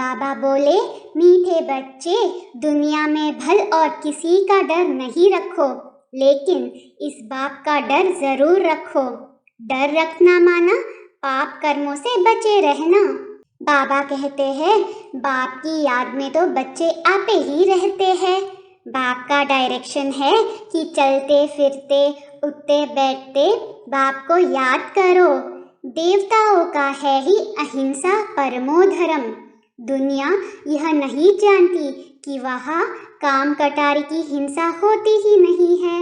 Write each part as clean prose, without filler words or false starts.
बाबा बोले, मीठे बच्चे, दुनिया में भल और किसी का डर नहीं रखो, लेकिन इस बाप का डर जरूर रखो। डर रखना माना पाप कर्मों से बचे रहना। बाबा कहते हैं, बाप की याद में तो बच्चे आते ही रहते हैं। बाप का डायरेक्शन है कि चलते फिरते उठते बैठते बाप को याद करो। देवताओं का है ही अहिंसा परमो धर्म। दुनिया यह नहीं जानती कि वहाँ काम कटारी की हिंसा होती ही नहीं है।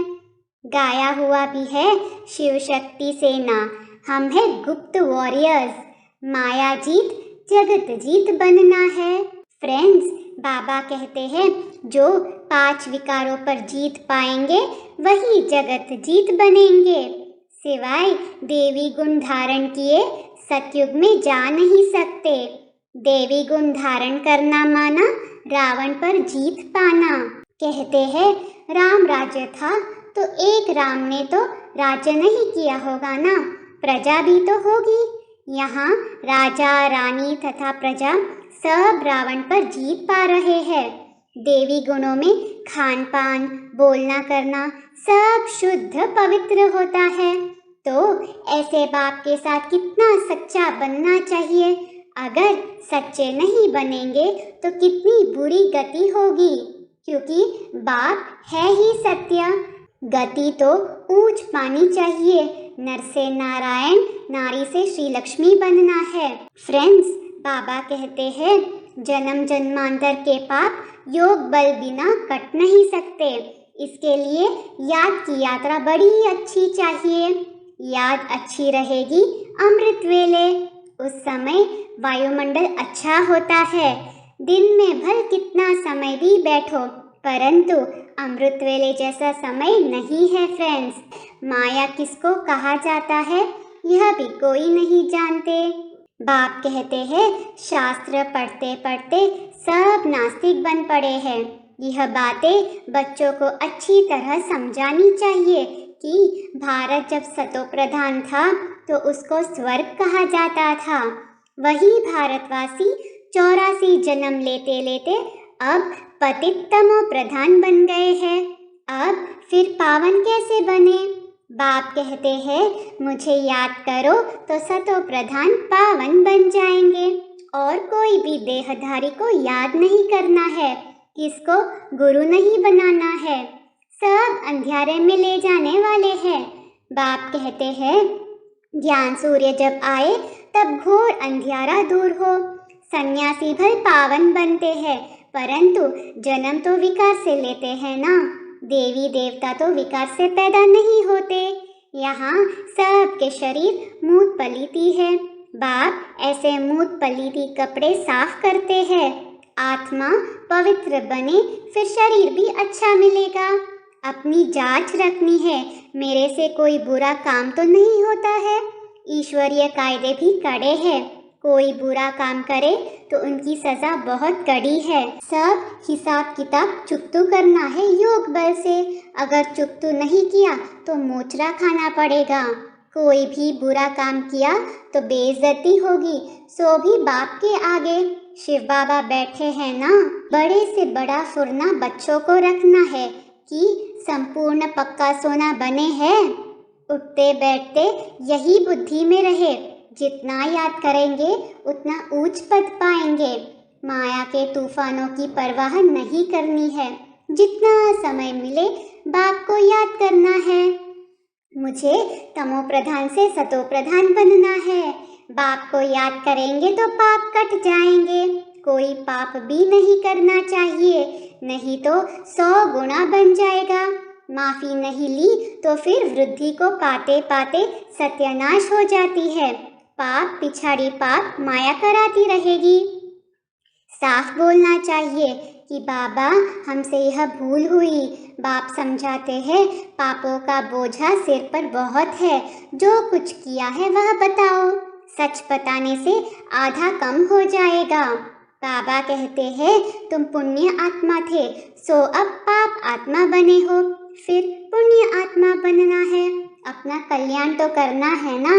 गाया हुआ भी है शिव शक्ति सेना, हम है गुप्त वॉरियर्स। माया जीत जगत जीत बनना है। फ्रेंड्स, बाबा कहते हैं, जो 5 विकारों पर जीत पाएंगे वही जगत जीत बनेंगे। सिवाय देवी गुण धारण किए सतयुग में जा नहीं सकते। देवी गुण धारण करना माना रावण पर जीत पाना। कहते हैं, राम राज्य था तो एक राम ने तो राज्य नहीं किया होगा ना, प्रजा भी तो होगी। यहाँ राजा रानी तथा प्रजा सब रावण पर जीत पा रहे हैं। देवी गुणों में खान पान बोलना करना सब शुद्ध पवित्र होता है। तो ऐसे बाप के साथ कितना सच्चा बनना चाहिए। अगर सच्चे नहीं बनेंगे तो कितनी बुरी गति होगी, क्योंकि बाप है ही सत्य। गति तो ऊंच पानी चाहिए। नर से नारायण, नारी से श्री लक्ष्मी बनना है। फ्रेंड्स, बाबा कहते हैं, जन्म जन्मांतर के पाप योग बल बिना कट नहीं सकते। इसके लिए याद की यात्रा बड़ी अच्छी चाहिए। याद अच्छी रहेगी अमृत वेले। उस समय वायुमंडल अच्छा होता है। दिन में भल कितना समय भी बैठो, परंतु अमृत वेले जैसा समय नहीं है। फ्रेंड्स, माया किसको कहा जाता है यह भी कोई नहीं जानते। बाप कहते हैं, शास्त्र पढ़ते पढ़ते सब नास्तिक बन पड़े हैं। यह बातें बच्चों को अच्छी तरह समझानी चाहिए कि भारत जब सतो प्रधान था तो उसको स्वर्ग कहा जाता था। वही भारतवासी 84 जन्म लेते लेते अब पतित तमो प्रधान बन गए हैं। अब फिर पावन कैसे बने? बाप कहते हैं, मुझे याद करो तो सतो प्रधान पावन बन जाएंगे। और कोई भी देहधारी को याद नहीं करना है, किसको गुरु नहीं बनाना है। सब अंधियारे में ले जाने वाले हैं। बाप कहते हैं, ज्ञान सूर्य जब आए तब घोर अंधियारा दूर हो। सन्यासी भल पावन बनते हैं, परंतु जन्म तो विकार से लेते हैं ना। देवी देवता तो विकार से पैदा नहीं होते। यहाँ सबके शरीर मूत पलीती है। बाप ऐसे मूत पलीती कपड़े साफ करते हैं। आत्मा पवित्र बने फिर शरीर भी अच्छा मिलेगा। अपनी जांच रखनी है, मेरे से कोई बुरा काम तो नहीं होता है। ईश्वरीय कायदे भी कड़े हैं। कोई बुरा काम करे तो उनकी सजा बहुत कड़ी है। सब हिसाब किताब चुकतू करना है योग बल से। अगर चुकतू नहीं किया तो मोचरा खाना पड़ेगा। कोई भी बुरा काम किया तो बेइज्जती होगी, सो भी बाप के आगे। शिव बाबा बैठे हैं ना। बड़े से बड़ा फुरना बच्चों को रखना है कि संपूर्ण पक्का सोना बने हैं। उठते बैठते यही बुद्धि में रहे। जितना याद करेंगे उतना ऊंच पद पाएंगे। माया के तूफानों की परवाह नहीं करनी है। जितना समय मिले बाप को याद करना है। मुझे तमो प्रधान से सतो प्रधान बनना है। बाप को याद करेंगे तो पाप कट जाएंगे। कोई पाप भी नहीं करना चाहिए, नहीं तो 100 गुना बन जाएगा। माफी नहीं ली तो फिर वृद्धि को पाते पाते सत्यानाश हो जाती है। पाप पिछाड़ी पाप माया कराती रहेगी। साफ बोलना चाहिए कि बाबा हमसे यह भूल हुई। बाप समझाते हैं, पापों का बोझा सिर पर बहुत है, जो कुछ किया है वह बताओ। सच बताने से आधा कम हो जाएगा। बाबा कहते हैं, तुम पुण्य आत्मा थे, सो अब पाप आत्मा बने हो। फिर पुण्य आत्मा बनना है, अपना कल्याण तो करना है ना।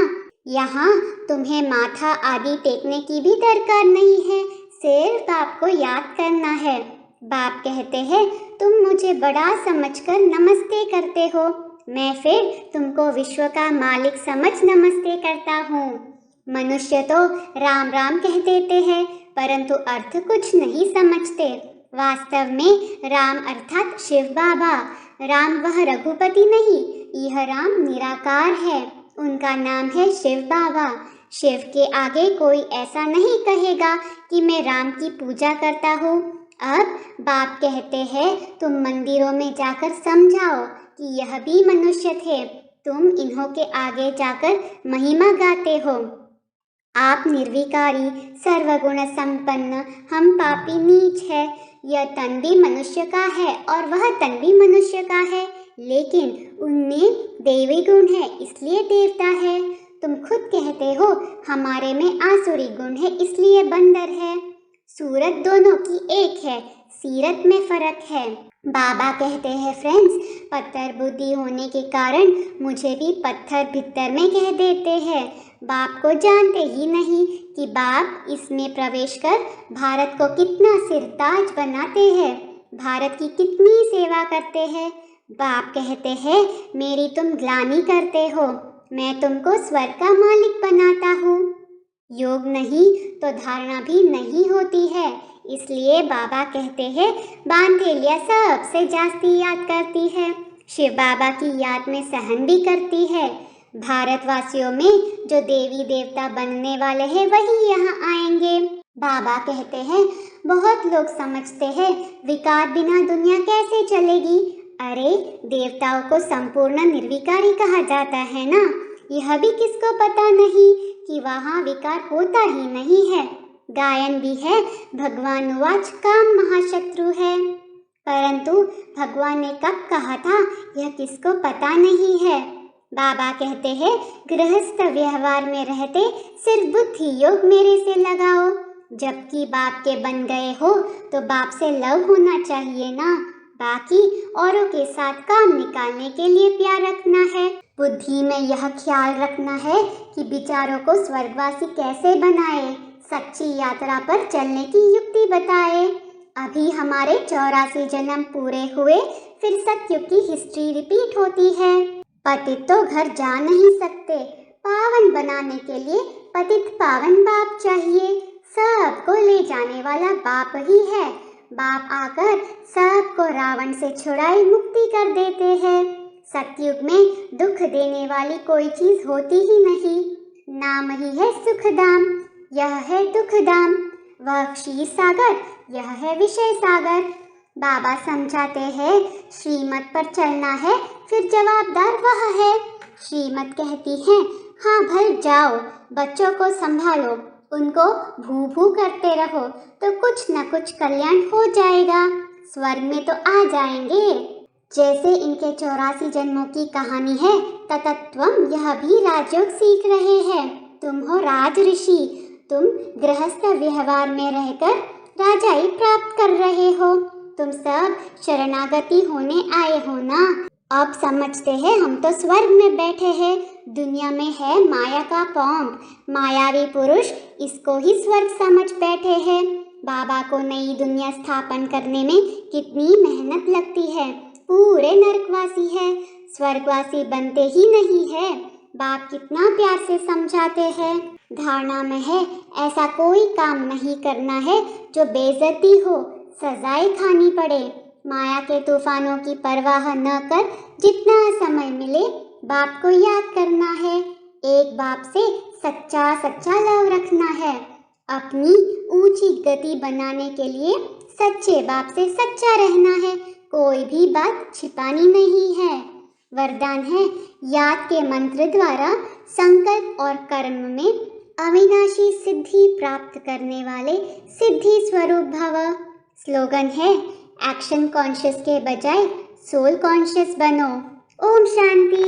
यहाँ तुम्हें माथा आदि टेकने की भी दरकार नहीं है। सिर्फ बाप को याद करना है। बाप कहते हैं, तुम मुझे बड़ा समझकर नमस्ते करते हो, मैं फिर तुमको विश्व का मालिक समझ नमस्ते करता हूँ। मनुष्य तो राम राम कह देते हैं, परंतु अर्थ कुछ नहीं समझते। वास्तव में राम अर्थात शिव बाबा। राम वह रघुपति नहीं, यह राम निराकार है, उनका नाम है शिव बाबा। शिव के आगे कोई ऐसा नहीं कहेगा कि मैं राम की पूजा करता हूँ। अब बाप कहते हैं, तुम मंदिरों में जाकर समझाओ कि यह भी मनुष्य थे, तुम इन्हों के आगे जाकर महिमा गाते हो। आप निर्विकारी सर्वगुण संपन्न, हम पापी नीच है। यह तन भी मनुष्य का है और वह तन भी मनुष्य का है, लेकिन उनमें देवी गुण है इसलिए देवता है। तुम खुद कहते हो हमारे में आसुरी गुण है इसलिए बंदर है। सूरत दोनों की एक है, सीरत में फर्क है। बाबा कहते हैं, फ्रेंड्स, पत्थर बुद्धि होने के कारण मुझे भी पत्थर भीतर में कह देते हैं। बाप को जानते ही नहीं कि बाप इसमें प्रवेश कर भारत को कितना सिरताज बनाते हैं, भारत की कितनी सेवा करते हैं। बाप कहते हैं, मेरी तुम ग्लानि करते हो, मैं तुमको स्वर्ग का मालिक बनाता हूँ। योग नहीं तो धारणा भी नहीं होती है, इसलिए बाबा कहते हैं, बांधेलिया सबसे जास्ती याद करती है, शिव बाबा की याद में सहन भी करती है। भारतवासियों में जो देवी देवता बनने वाले हैं वही यहाँ आएंगे। बाबा कहते हैं, बहुत लोग समझते हैं विकार बिना दुनिया कैसे चलेगी। अरे, देवताओं को संपूर्ण निर्विकारी कहा जाता है ना। यह भी किसको पता नहीं कि वहाँ विकार होता ही नहीं है। गायन भी है, भगवान वाच काम महाशत्रु है, परंतु भगवान ने कब कहा था यह किसको पता नहीं है। बाबा कहते हैं, गृहस्थ व्यवहार में रहते सिर्फ बुद्धि योग मेरे से लगाओ। जबकि बाप के बन गए हो तो बाप से लव होना चाहिए ना, बाकी औरों के साथ काम निकालने के लिए प्यार रखना है। बुद्धि में यह ख्याल रखना है कि विचारों को स्वर्गवासी कैसे बनाए, सच्ची यात्रा पर चलने की युक्ति बताए। अभी हमारे 84 जन्म पूरे हुए, फिर सतयुग की हिस्ट्री रिपीट होती है। पतित तो घर जा नहीं सकते, पावन बनाने के लिए पतित पावन बाप चाहिए। सबको ले जाने वाला बाप ही है। बाप आकर सबको रावण से छुड़ाई मुक्ति कर देते हैं। सतयुग में दुख देने वाली कोई चीज होती ही नहीं, नाम ही है सुखधाम, यह है दुखधाम। वह क्षीर सागर, यह है विषय सागर। बाबा समझाते हैं, श्रीमत पर चलना है फिर जवाबदार वह है। श्रीमत कहती है, हाँ भर जाओ, बच्चों को संभालो, उनको भू भू करते रहो तो कुछ न कुछ कल्याण हो जाएगा, स्वर्ग में तो आ जाएंगे। जैसे इनके 84 जन्मों की कहानी है, ततत्वम यह भी राजयोग सीख रहे हैं। तुम हो राज ऋषि, तुम गृहस्थ व्यवहार में रहकर राजाई प्राप्त कर रहे हो, तुम सब शरणागति होने आए हो ना। अब समझते हैं हम तो स्वर्ग में बैठे हैं, दुनिया में है माया का पौंग, मायावी पुरुष इसको ही स्वर्ग समझ बैठे हैं। बाबा को नई दुनिया स्थापन करने में कितनी मेहनत लगती है, पूरे नरकवासी है, स्वर्गवासी बनते ही नहीं है। बाप कितना प्यार से समझाते हैं। धारणा में है ऐसा कोई काम नहीं करना है जो बेइज्जती हो, सजाएं खानी पड़े। माया के तूफानों की परवाह न कर जितना समय मिले बाप को याद करना है। एक बाप से सच्चा सच्चा लव रखना है। अपनी ऊंची गति बनाने के लिए सच्चे बाप से सच्चा रहना है, कोई भी बात छिपानी नहीं है। वरदान है, याद के मंत्र द्वारा संकल्प और कर्म में अविनाशी सिद्धि प्राप्त करने वाले सिद्धि स्वरूप भव। स्लोगन है, एक्शन कॉन्शियस के बजाय सोल कॉन्शियस बनो। ओम शांति।